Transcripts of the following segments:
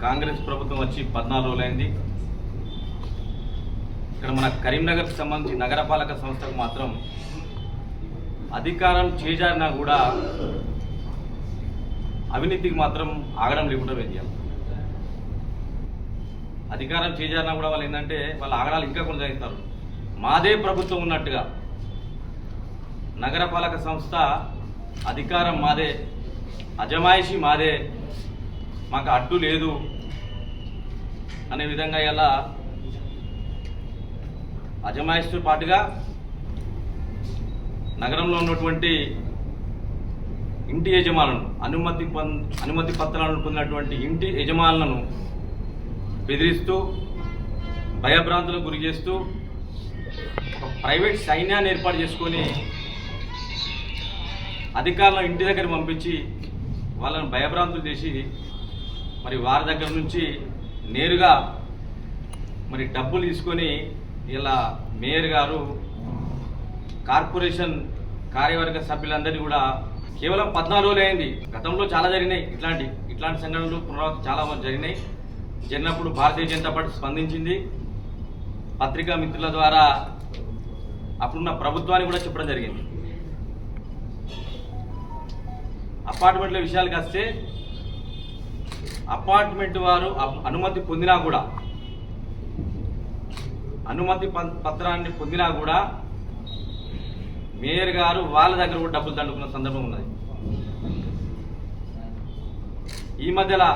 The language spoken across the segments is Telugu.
కాంగ్రెస్ ప్రభుత్వం వచ్చి 14 రోజులైంది. ఇక్కడ మన కరీంనగర్కి సంబంధించి నగరపాలక సంస్థకు మాత్రం అధికారం చేజారినా కూడా అవినీతికి మాత్రం ఆగడం లేకుండా వేయాలి. అధికారం చేజారినా కూడా వాళ్ళు ఏంటంటే వాళ్ళ ఆగడాలు ఇంకా కొనసాగిస్తారు. మాదే ప్రభుత్వం ఉన్నట్టుగా నగరపాలక సంస్థ అధికారం మాదే, అజమాయిషి మాదే, మాకు అడ్డు లేదు అనే విధంగా ఇలా అజమాయిషితో పాటుగా నగరంలో ఉన్నటువంటి ఇంటి యజమానులను అనుమతి పత్రాలను పొందినటువంటి ఇంటి యజమానులను బెదిరిస్తూ భయభ్రాంతులకు గురి చేస్తూ ఒక ప్రైవేట్ సైన్యాన్ని ఏర్పాటు చేసుకొని అధికారులను ఇంటి దగ్గర పంపించి వాళ్ళని భయభ్రాంతులు చేసి మరి వారి దగ్గర నుంచి నేరుగా మరి డబ్బులు తీసుకొని ఇలా మేయర్ గారు కార్పొరేషన్ కార్యవర్గ సభ్యులందరినీ కూడా కేవలం 14 రోజులు అయింది. గతంలో చాలా జరిగినాయి, ఇట్లాంటి సంఘటనలు పునరావృతం చాలా జరిగినాయి. జరిగినప్పుడు భారతీయ జనతా పార్టీ స్పందించింది. పత్రికా మిత్రుల ద్వారా అప్పుడున్న ప్రభుత్వాన్ని కూడా చెప్పడం జరిగింది. అపార్ట్మెంట్ల విషయాలకు వస్తే అపార్ట్మెంట్ వారు అనుమతి పొందినా కూడా, అనుమతి పత్రాన్ని పొందినా కూడా మేయర్ గారు వాళ్ళ దగ్గర కూడా డబ్బులు దండుకున్న సందర్భం ఉన్నది. ఈ మధ్యలో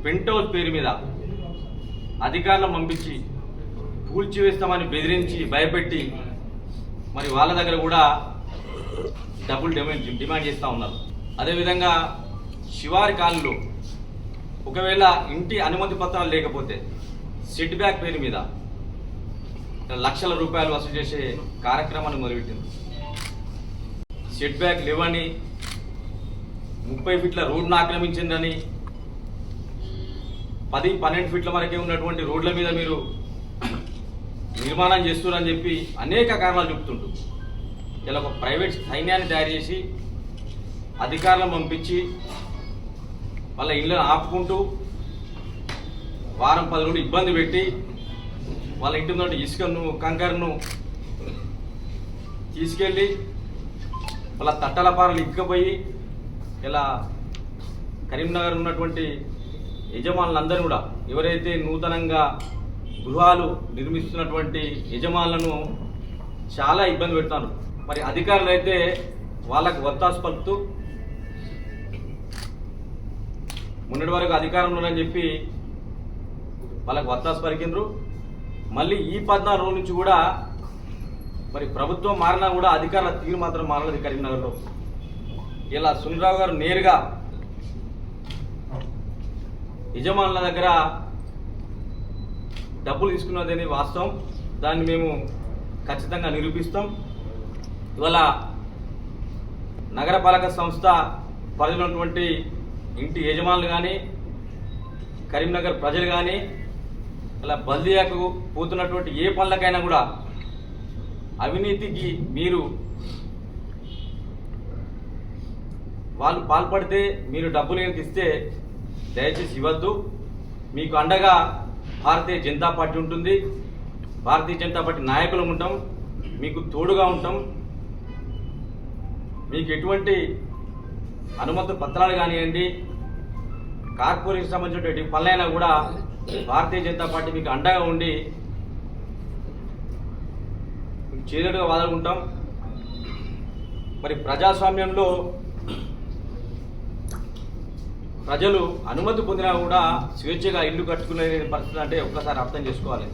పెంట్ హౌస్ పేరు మీద అధికారులను పంపించి కూల్చివేస్తామని బెదిరించి భయపెట్టి మరి వాళ్ళ దగ్గర కూడా డబ్బులు డిమాండ్ చేస్తూ ఉన్నారు. అదేవిధంగా శివారి కాలనీలో ఒకవేళ ఇంటి అనుమతి పత్రాలు లేకపోతే సెట్ బ్యాక్ పేరు మీద లక్షల రూపాయలు వసూలు చేసే కార్యక్రమాన్ని మొదలుపెట్టింది. సెట్ బ్యాక్ లేవని, 30 ఫీట్ల రోడ్డును ఆక్రమించిందని, 10-12 ఫీట్ల వరకే ఉన్నటువంటి రోడ్ల మీద మీరు నిర్మాణం చేస్తున్నారని చెప్పి అనేక కారణాలు చెప్తుంటూ ఇలా ఒక ప్రైవేట్ సైన్యాన్ని తయారు చేసి అధికారులను పంపించి వాళ్ళ ఇళ్ళను ఆపుకుంటూ వారం 10 రోజులు ఇబ్బంది పెట్టి వాళ్ళ ఇంటి ముందు ఇసుకను కంకరను తీసుకెళ్ళి వాళ్ళ తట్టల పారలు ఇక్కపోయి ఇలా కరీంనగర్ ఉన్నటువంటి యజమానులందరూ కూడా ఎవరైతే నూతనంగా గృహాలు నిర్మిస్తున్నటువంటి యజమానులను చాలా ఇబ్బంది పెడతారు. మరి అధికారులు అయితే వాళ్ళకు వత్తాసు పలుకుతూ మొన్నటి వరకు అధికారంలో అని చెప్పి వాళ్ళకు వత్తాసు పలికిండ్రు. మళ్ళీ ఈ 14 రోజుల నుంచి కూడా మరి ప్రభుత్వం మారినా కూడా అధికారుల తీరు మాత్రం మారలేదు. కరీంనగర్లో ఇలా సునీరావు గారు నేరుగా యజమానుల దగ్గర డబ్బులు తీసుకున్నదని వాస్తవం. దాన్ని మేము ఖచ్చితంగా నిరూపిస్తాం. ఇవాళ నగరపాలక సంస్థ పరిధిలోటువంటి ఇంటి యజమానులు కానీ, కరీంనగర్ ప్రజలు కానీ ఇలా బల్దియాకు పోతున్నటువంటి ఏ పనులకైనా కూడా అవినీతికి మీరు వాళ్ళు పాల్పడితే మీరు డబ్బులు ఏమి ఇస్తే దయచేసి ఇవ్వద్దు. మీకు అండగా భారతీయ జనతా పార్టీ ఉంటుంది. భారతీయ జనతా పార్టీ నాయకులు ఉంటాం, మీకు తోడుగా ఉంటాం. మీకు ఎటువంటి అనుమతి పత్రాలు కానివ్వండి, కార్పొరేషన్ సంబంధించినటువంటి పనులైనా కూడా భారతీయ జనతా పార్టీ మీకు అండగా ఉండి చేదుడుగా వాదుకుంటాం. మరి ప్రజాస్వామ్యంలో ప్రజలు అనుమతి పొందినా కూడా స్వేచ్ఛగా ఇల్లు కట్టుకునే పరిస్థితి అంటే ఒక్కసారి అర్థం చేసుకోవాలి.